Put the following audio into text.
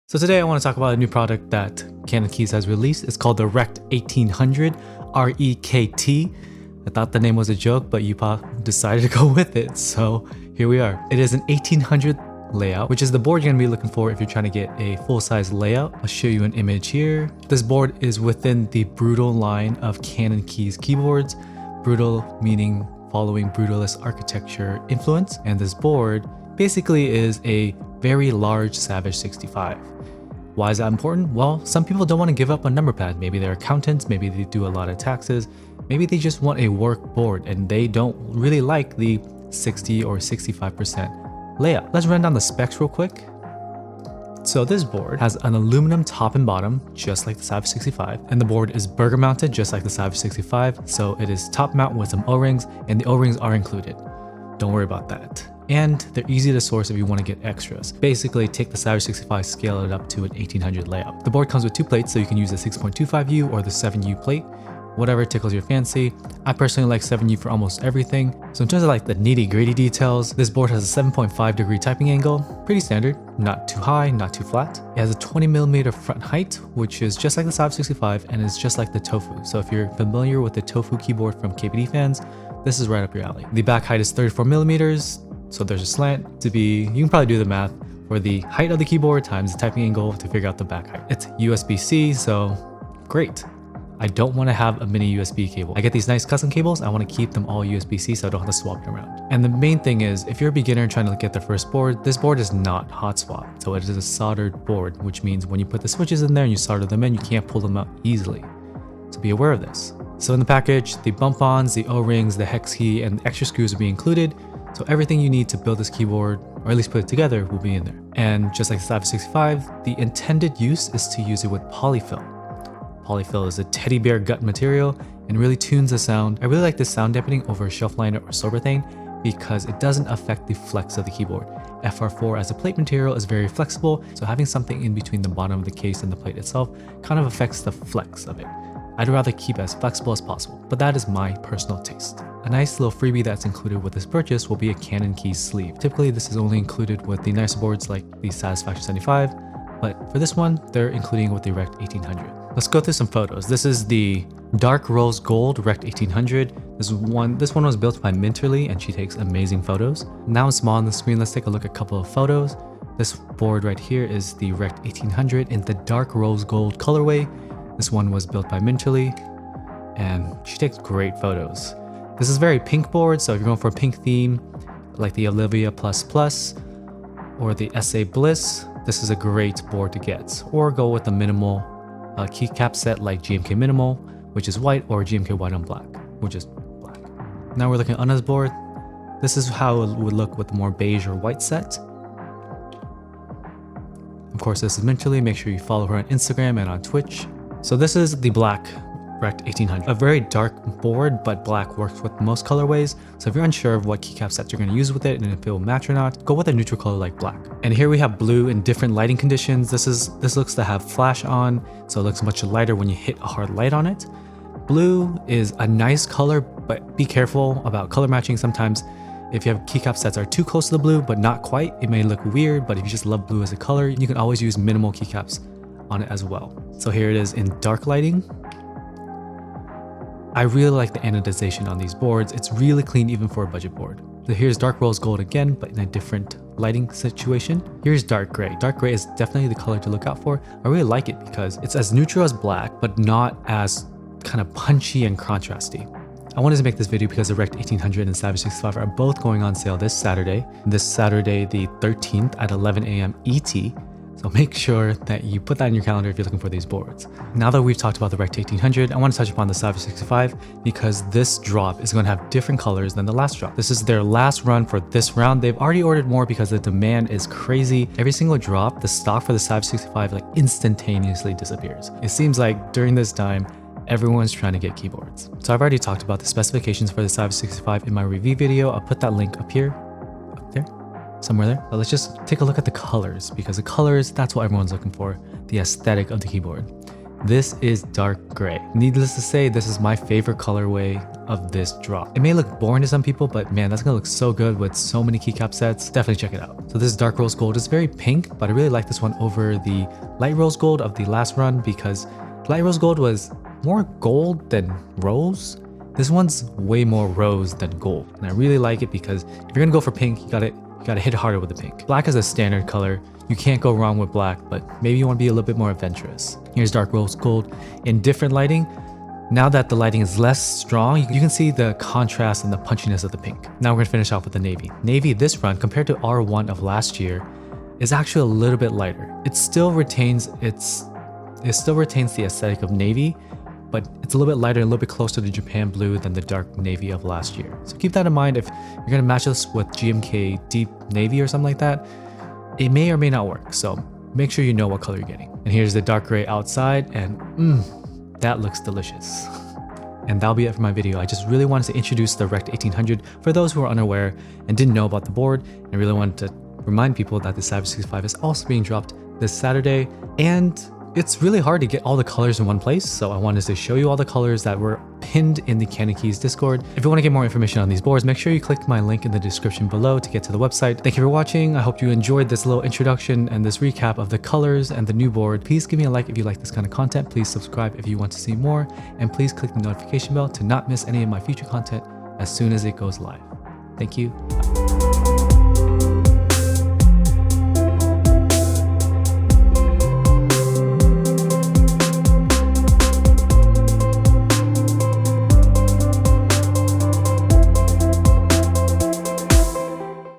So today I want to talk about a new product that Canon Keys has released. It's called the Rekt1800, R-E-K-T. I thought the name was a joke, but Yupa decided to go with it, so here we are. It is an 1800 layout, which is the board you're going to be looking for if you're trying to get a full-size layout. I'll show you an image here. This board is within the Brutal line of Canon Keys keyboards. Brutal meaning following brutalist architecture influence, and this board basically is a very large Savage65. Why is that important? Well, some people don't want to give up a number pad. Maybe they're accountants, maybe they do a lot of taxes, maybe they just want a work board and they don't really like the 60 or 65% layout. Let's run down the specs real quick. So this board has an aluminum top and bottom, just like the Savage65, and the board is burger mounted, just like the Savage65. So it is top mount with some O-rings, and the O-rings are included. Don't worry about that. And they're easy to source if you want to get extras. Basically, take the Savage65, scale it up to an 1800 layout. The board comes with two plates, so you can use the 6.25U or the 7U plate, whatever tickles your fancy. I personally like 7U for almost everything. So in terms of like the nitty-gritty details, this board has a 7.5 degree typing angle, pretty standard, not too high, not too flat. It has a 20mm front height, which is just like the Savage65 and is just like the Tofu. So if you're familiar with the Tofu keyboard from KBD fans, this is right up your alley. The back height is 34mm. So there's a slant to be, you can probably do the math for the height of the keyboard times the typing angle to figure out the back height. It's USB-C, so great. I don't want to have a mini USB cable. I get these nice custom cables, I want to keep them all USB-C so I don't have to swap them around. And the main thing is, if you're a beginner trying to get their first board, this board is not hot swap. So it is a soldered board, which means when you put the switches in there and you solder them in, you can't pull them out easily. So be aware of this. So in the package, the bump-ons, the O-rings, the hex key, and the extra screws will be included. So everything you need to build this keyboard, or at least put it together, will be in there. And just like the Savage65, the intended use is to use it with polyfill. Polyfill is a teddy bear gut material and really tunes the sound. I really like this sound dampening over a shelf liner or sorbethane because it doesn't affect the flex of the keyboard. FR4 as a plate material is very flexible, so having something in between the bottom of the case and the plate itself kind of affects the flex of it. I'd rather keep it as flexible as possible, but that is my personal taste. A nice little freebie that's included with this purchase will be a Canon Keys sleeve. Typically this is only included with the nicer boards like the Savage65, but for this one, they're including it with the Rekt1800. Let's go through some photos. This is the dark rose gold Rekt1800. This one was built by Minterly and she takes amazing photos. Now it's small on the screen, let's take a look at a couple of photos. This board right here is the Rekt1800 in the dark rose gold colorway. This one was built by Minterly and she takes great photos. This is very pink board, so if you're going for a pink theme like the Olivia ++ or the SA Bliss, this is a great board to get. Or go with a minimal keycap set like GMK Minimal, which is white, or GMK White on Black, which is black. Now we're looking at Anna's board. This is how it would look with a more beige or white set. Of course, this is Minterly. Make sure you follow her on Instagram and on Twitch. So this is the black Rekt1800. A very dark board, but black works with most colorways. So if you're unsure of what keycap sets you're going to use with it and if it will match or not, go with a neutral color like black. And here we have blue in different lighting conditions. This looks to have flash on, so it looks much lighter when you hit a hard light on it. Blue is a nice color, but be careful about color matching. Sometimes if you have keycap sets are too close to the blue, but not quite, it may look weird, but if you just love blue as a color, you can always use minimal keycaps on it as well. So here it is in dark lighting. I really like the anodization on these boards. It's really clean even for a budget board. So here's dark rose gold again, but in a different lighting situation. Here's dark gray. Dark gray is definitely the color to look out for. I really like it because it's as neutral as black, but not as kind of punchy and contrasty. I wanted to make this video because the Rekt1800 and Savage65 are both going on sale this Saturday the 13th at 11 AM ET. So make sure that you put that in your calendar if you're looking for these boards. Now that we've talked about the Rekt1800, I want to touch upon the Savage65 because this drop is going to have different colors than the last drop. This is their last run for this round. They've already ordered more because the demand is crazy. Every single drop, the stock for the Savage65 like instantaneously disappears. It seems like during this time, everyone's trying to get keyboards. So I've already talked about the specifications for the Savage65 in my review video. I'll put that link up here, up there, somewhere there. But let's just take a look at the colors because the colors, that's what everyone's looking for, the aesthetic of the keyboard. This is dark gray. Needless to say, this is my favorite colorway of this drop. It may look boring to some people, but man, that's gonna look so good with so many keycap sets. Definitely check it out. So this is dark rose gold. It's very pink, but I really like this one over the light rose gold of the last run because light rose gold was more gold than rose. This one's way more rose than gold. And I really like it because if you're gonna go for pink, you gotta hit harder with the pink. Black is a standard color. You can't go wrong with black, but maybe you want to be a little bit more adventurous. Here's dark rose gold in different lighting. Now that the lighting is less strong, you can see the contrast and the punchiness of the pink. Now we're gonna finish off with the navy. Navy this run compared to R1 of last year is actually a little bit lighter. It still retains the aesthetic of navy, but it's a little bit lighter, a little bit closer to the Japan blue than the dark navy of last year. So keep that in mind if you're gonna match this with GMK deep navy or something like that. It may or may not work, so make sure you know what color you're getting. And here's the dark gray outside, and that looks delicious. And that'll be it for my video. I just really wanted to introduce the Rekt1800 for those who are unaware and didn't know about the board. And I really wanted to remind people that the Savage65 is also being dropped this Saturday, and it's really hard to get all the colors in one place, so I wanted to show you all the colors that were pinned in the Cannon Keys Discord. If you want to get more information on these boards, make sure you click my link in the description below to get to the website. Thank you for watching. I hope you enjoyed this little introduction and this recap of the colors and the new board. Please give me a like if you like this kind of content. Please subscribe if you want to see more, and please click the notification bell to not miss any of my future content as soon as it goes live. Thank you.